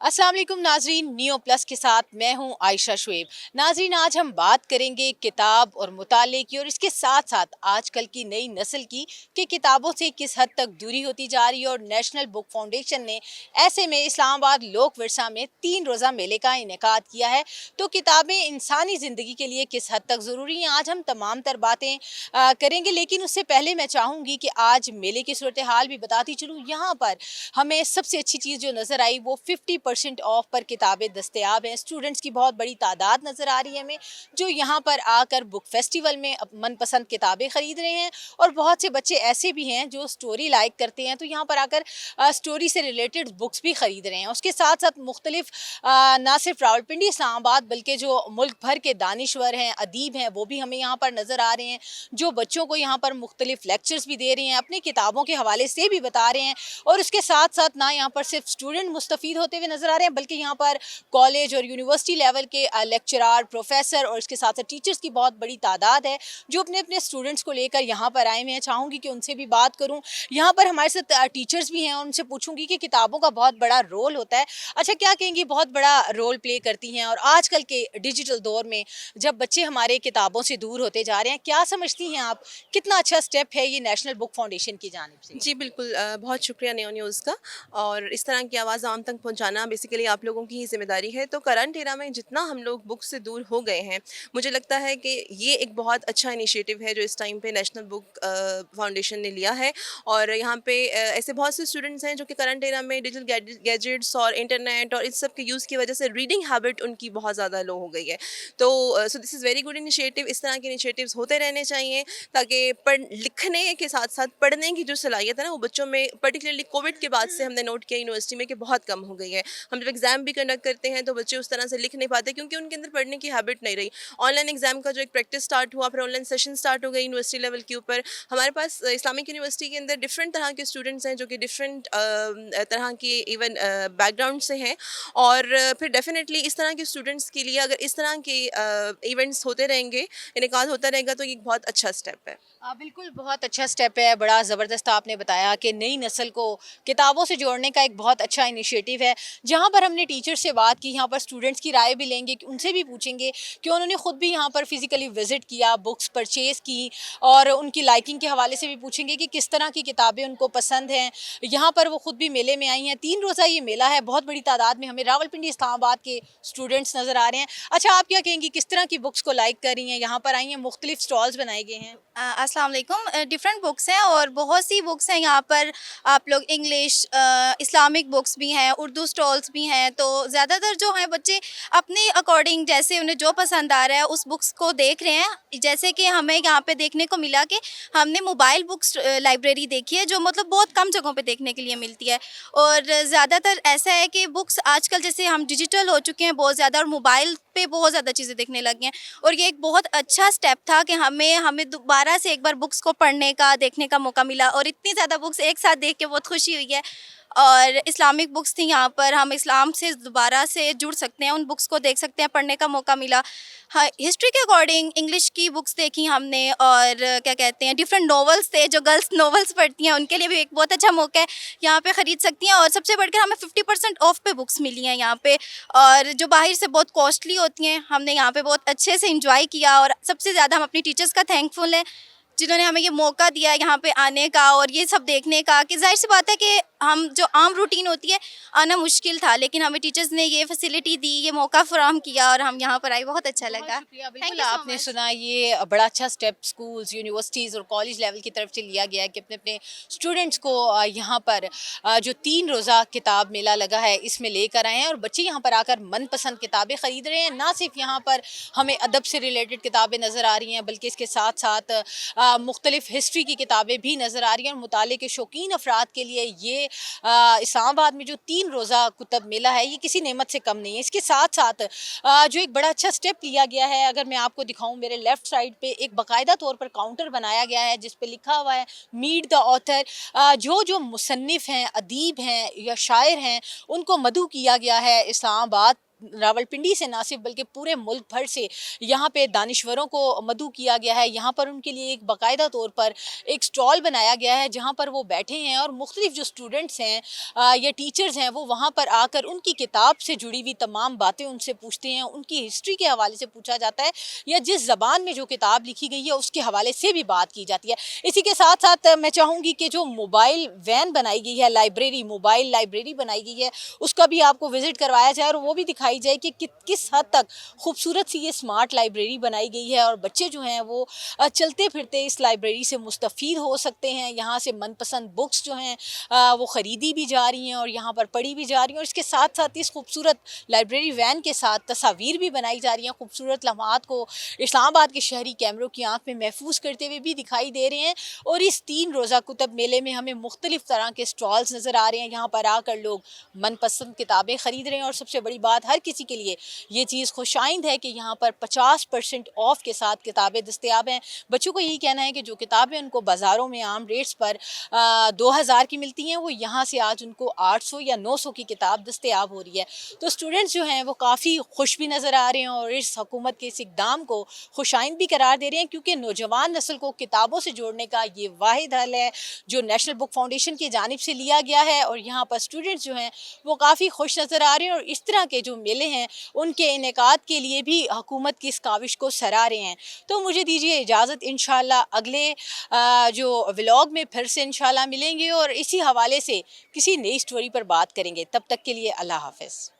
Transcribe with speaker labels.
Speaker 1: अस्सलाम वालेकुम नाजरीन, नियो प्लस के साथ मैं हूं आयशा शुएब। नाजरीन, आज हम बात करेंगे किताब और मुताले की और इसके साथ साथ आजकल की नई नस्ल की कि किताबों से किस हद तक दूरी होती जा रही है। और नेशनल बुक फाउंडेशन ने ऐसे में इस्लामाबाद लोक विरसा में 3 रोज़ा मेले का इनेकाद किया है। तो किताबें इंसानी ज़िंदगी के लिए किस हद तक ज़रूरी हैं, आज हम तमाम तर बातें करेंगे। लेकिन उससे पहले मैं चाहूँगी कि आज मेले की सूरत हाल भी बताती चलूँ। यहाँ पर हमें सबसे अच्छी चीज़ जो नज़र आई वो 50% ऑफ पर किताबें दस्तयाब हैं। स्टूडेंट्स की बहुत बड़ी तादाद नज़र आ रही है हमें, जो यहाँ पर आकर बुक फेस्टिवल में मनपसंद किताबें ख़रीद रहे हैं। और बहुत से बच्चे ऐसे भी हैं जो स्टोरी लाइक करते हैं, तो यहाँ पर आकर स्टोरी से रिलेटेड बुक्स भी ख़रीद रहे हैं। उसके साथ साथ मुख्तलिफ ना सिर्फ रावलपिंडी इस्लामाबाद बल्कि जो मुल्क भर के दानिश्वर हैं, अदीब हैं, वो भी हमें यहाँ पर नज़र आ रहे हैं, जो बच्चों को यहाँ पर मुख्तलिफ लेक्चर्स भी दे रहे हैं, अपनी किताबों के हवाले से भी बता रहे हैं। और उसके साथ साथ ना यहाँ पर सिर्फ स्टूडेंट मुस्तफ़ीद होते हुए नजर आ रहे हैं, बल्कि यहाँ पर कॉलेज और यूनिवर्सिटी लेवल के लेक्चरार, प्रोफेसर और इसके साथ साथ टीचर्स की बहुत बड़ी तादाद है जो अपने अपने स्टूडेंट्स को लेकर यहाँ पर आए हुए हैं। चाहूँगी कि उनसे भी बात करूँ। यहाँ पर हमारे साथ टीचर्स भी हैं और उनसे पूछूंगी कि किताबों का बहुत बड़ा रोल होता है। अच्छा, क्या कहेंगी, बहुत बड़ा रोल प्ले करती हैं? और आजकल के डिजिटल दौर में जब बच्चे हमारे किताबों से दूर होते जा रहे हैं, क्या समझती हैं आप, कितना अच्छा स्टेप है ये नेशनल बुक फाउंडेशन की जानिब से?
Speaker 2: जी बिल्कुल, बहुत शुक्रिया नियो न्यूज़ का। और इस तरह की आवाज़ आम तक पहुंचाना बेसिकली आप लोगों की ही ज़िम्मेदारी है। तो करंट एरा में जितना हम लोग बुक से दूर हो गए हैं, मुझे लगता है कि ये एक बहुत अच्छा इनिशिएटिव है जो इस टाइम पे नेशनल बुक फाउंडेशन ने लिया है। और यहाँ पे ऐसे बहुत से स्टूडेंट्स हैं जो कि करंट एरा में डिजिटल गैजेट्स और इंटरनेट और इस सब के यूज़ की वजह से रीडिंग हैबिट उनकी बहुत ज़्यादा लो हो गई है। तो so this is very good initiative. इस तरह के इनिशिएटिव्स होते रहने चाहिए ताकि पढ़ लिखने के साथ साथ पढ़ने की जो सलाहियत है ना, वो बच्चों में पर्टिकुलरली कोविड के बाद से हमने नोट किया यूनिवर्सिटी में कि बहुत कम हो गई है। हम जब एग्जाम भी कंडक्ट करते हैं तो बच्चे उस तरह से लिख नहीं पाते क्योंकि उनके अंदर पढ़ने की हैबिट नहीं रही। ऑनलाइन एग्जाम का जो एक प्रैक्टिस स्टार्ट हुआ, फिर ऑनलाइन सेशन स्टार्ट हो गई यूनिवर्सिटी लेवल के ऊपर। हमारे पास इस्लामिक यूनिवर्सिटी के अंदर डिफरेंट तरह के स्टूडेंट्स हैं जो कि डिफरेंट तरह के इवन बैकग्राउंड से हैं। और फिर डेफिनेटली इस तरह के स्टूडेंट्स के लिए अगर इस तरह के इवेंट्स होते रहेंगे, इनेकाद होता रहेगा, तो ये एक बहुत अच्छा स्टेप है।
Speaker 1: बिल्कुल, बहुत अच्छा स्टेप है, बड़ा ज़बरदस्त आपने बताया कि नई नस्ल को किताबों से जोड़ने का एक बहुत अच्छा इनिशिएटिव है। जहाँ पर हमने टीचर से बात की, यहाँ पर स्टूडेंट्स की राय भी लेंगे, कि उनसे भी पूछेंगे कि उन्होंने ख़ुद भी यहाँ पर फिज़िकली विज़िट किया, बुक्स परचेज़ की, और उनकी लाइकिंग के हवाले से भी पूछेंगे कि किस तरह की किताबें उनको पसंद हैं। यहाँ पर वो ख़ुद भी मेले में आई हैं। 3 रोज़ा ये मेला है, बहुत बड़ी तादाद में हमें रावलपिंडी इस्लामाबाद के स्टूडेंट्स नज़र आ रहे हैं। अच्छा, आप क्या कहेंगी, किस तरह की बुक्स को लाइक कर रही हैं? यहाँ पर आई हैं, मुख्तलिफ स्टॉल्स बनाए गए हैं।
Speaker 3: अस्सलाम वालेकुम। डिफरेंट बुक्स हैं और बहुत सी बुक्स हैं यहाँ पर। आप लोग इंग्लिश, इस्लामिक बुक्स भी हैं, उर्दू स्टॉल्स भी हैं। तो ज़्यादातर जो हैं बच्चे अपने अकॉर्डिंग जैसे उन्हें जो पसंद आ रहा है उस बुक्स को देख रहे हैं। जैसे कि हमें यहाँ पे देखने को मिला कि हमने मोबाइल बुक्स लाइब्रेरी देखी है जो मतलब बहुत कम जगहों पे देखने के लिए मिलती है। और ज़्यादातर ऐसा है कि बुक्स आजकल जैसे हम डिजिटल हो चुके हैं बहुत ज़्यादा, और मोबाइल पे बहुत ज़्यादा चीज़ें देखने लग गए हैं। और ये एक बहुत अच्छा स्टेप था कि हमें हमें दोबारा से एक बार बुक्स को पढ़ने का, देखने का मौका मिला। और इतनी ज़्यादा बुक्स एक साथ देख के बहुत खुशी हुई है। और इस्लामिक बुक्स थी यहाँ पर, हम इस्लाम से दोबारा से जुड़ सकते हैं, उन बुक्स को देख सकते हैं, पढ़ने का मौका मिला। हाँ, हिस्ट्री के अकॉर्डिंग इंग्लिश की बुक्स देखी हमने। और क्या कहते हैं, डिफरेंट नॉवेल्स थे, जो गर्ल्स नॉवेल्स पढ़ती हैं उनके लिए भी एक बहुत अच्छा मौका है, यहाँ पे ख़रीद सकती हैं। और सबसे बढ़कर हमें 50% ऑफ पे बुक्स मिली हैं यहाँ पे। और जो बाहर से बहुत कॉस्टली होती हैं, हमने यहाँ पे बहुत अच्छे से इंजॉय किया। और सबसे ज़्यादा हम अपनी टीचर्स का थैंकफुल हैं जिन्होंने हमें ये मौका दिया यहाँ पे आने का और ये सब देखने का। कि जाहिर सी बात है कि हम जो आम रूटीन होती है, आना मुश्किल था, लेकिन हमें टीचर्स ने ये फैसिलिटी दी, ये मौका फराहम किया और हम यहाँ पर आए। बहुत अच्छा
Speaker 1: बहुत
Speaker 3: लगा।
Speaker 1: शुक्रिया।
Speaker 3: थैंक
Speaker 1: बिल्कुल,
Speaker 3: यू सो
Speaker 1: आपने
Speaker 3: मच।
Speaker 1: सुना, ये बड़ा अच्छा स्टेप स्कूल्स, यूनिवर्सिटीज़ और कॉलेज लेवल की तरफ से लिया गया है कि अपने अपने स्टूडेंट्स को यहाँ पर जो 3 रोज़ा किताब मेला लगा है इसमें लेकर आए हैं। और बच्चे यहाँ पर आकर मनपसंद किताबें ख़रीद रहे हैं। ना सिर्फ यहाँ पर हमें अदब से रिलेटेड किताबें नज़र आ रही हैं, बल्कि इसके साथ साथ मुख्तलिफ हिस्ट्री की किताबें भी नज़र आ रही हैं। और मुताले के शौकीन अफराद के लिए ये इस्लामाबाद में जो 3 रोज़ा कुतब मेला है, ये किसी नेमत से कम नहीं है। इसके साथ साथ जो एक बड़ा अच्छा स्टेप लिया गया है, अगर मैं आपको दिखाऊं, मेरे लेफ्ट साइड पे एक बाकायदा तौर पर काउंटर बनाया गया है जिस पे लिखा हुआ है मीट द ऑथर। जो जो मुसन्निफ हैं, अदीब हैं या शायर हैं, उनको मदऊ किया गया है इस्लामाबाद रावलपिंडी से ना सिर्फ बल्कि पूरे मुल्क भर से यहाँ पे दानिश्वरों को मदऊ किया गया है। यहाँ पर उनके लिए एक बाकायदा तौर पर एक स्टॉल बनाया गया है जहाँ पर वो बैठे हैं और मुख्तलिफ जो स्टूडेंट्स हैं या टीचर्स हैं वो वहाँ पर आकर उनकी किताब से जुड़ी हुई तमाम बातें उनसे पूछते हैं, उनकी हिस्ट्री के हवाले से पूछा जाता है या जिस ज़बान में जो किताब लिखी गई है उसके हवाले से भी बात की जाती है। इसी के साथ साथ मैं चाहूँगी कि जो मोबाइल वैन बनाई गई है, लाइब्रेरी, मोबाइल लाइब्रेरी बनाई गई है, उसका भी आपको विज़िट करवाया जाए और वो भी दिखाई जाए कि किस हद तक खूबसूरत सी ये स्मार्ट लाइब्रेरी बनाई गई है और बच्चे जो हैं वो चलते फिरते इस लाइब्रेरी से मुस्तफ़ीद हो सकते हैं। यहाँ से मनपसंद बुक्स जो हैं वो ख़रीदी भी जा रही हैं और यहाँ पर पढ़ी भी जा रही हैं और इसके साथ साथ इस खूबसूरत लाइब्रेरी वैन के साथ तस्वीर भी बनाई जा रही हैं। खूबसूरत लम्हात को इस्लामाबाद के शहरी कैमरों की आंख में महफूज करते हुए भी दिखाई दे रहे हैं। और इस 3 रोज़ा कुतुब मेले में हमें मुख्तलिफ तरह के स्टॉल्स नज़र आ रहे हैं। यहाँ पर आकर लोग मनपसंद किताबें ख़रीद रहे हैं और सबसे बड़ी बात हर किसी के लिए ये चीज़ खुशाइंद है कि यहाँ पर 50% ऑफ के साथ किताबें दस्तयाब हैं। बच्चों को यही कहना है कि जो किताबें उनको बाज़ारों में आम रेट्स पर 2000 की मिलती हैं वो यहाँ से आज उनको 800 या 900 की किताब दस्तयाब हो रही है। तो स्टूडेंट्स जो हैं वो काफ़ी खुश भी नज़र आ रहे हैं और इस हुकूमत के इस इक़दाम को खुशाइंद भी करार दे रहे हैं क्योंकि नौजवान नस्ल को किताबों से जोड़ने का ये वाहिद हल है जो नेशनल बुक फाउंडेशन की जानिब से लिया गया है। और यहाँ पर स्टूडेंट्स जो हैं वो काफ़ी खुश नज़र आ रहे हैं और इस तरह के जो मेले हैं उनके इनेकाद के लिए भी हुकूमत की इस काविश को सराह रहे हैं। तो मुझे दीजिए इजाज़त, इंशाल्लाह अगले जो व्लॉग में फिर से इंशाल्लाह मिलेंगे और इसी हवाले से किसी नई स्टोरी पर बात करेंगे। तब तक के लिए अल्लाह हाफ़िज़।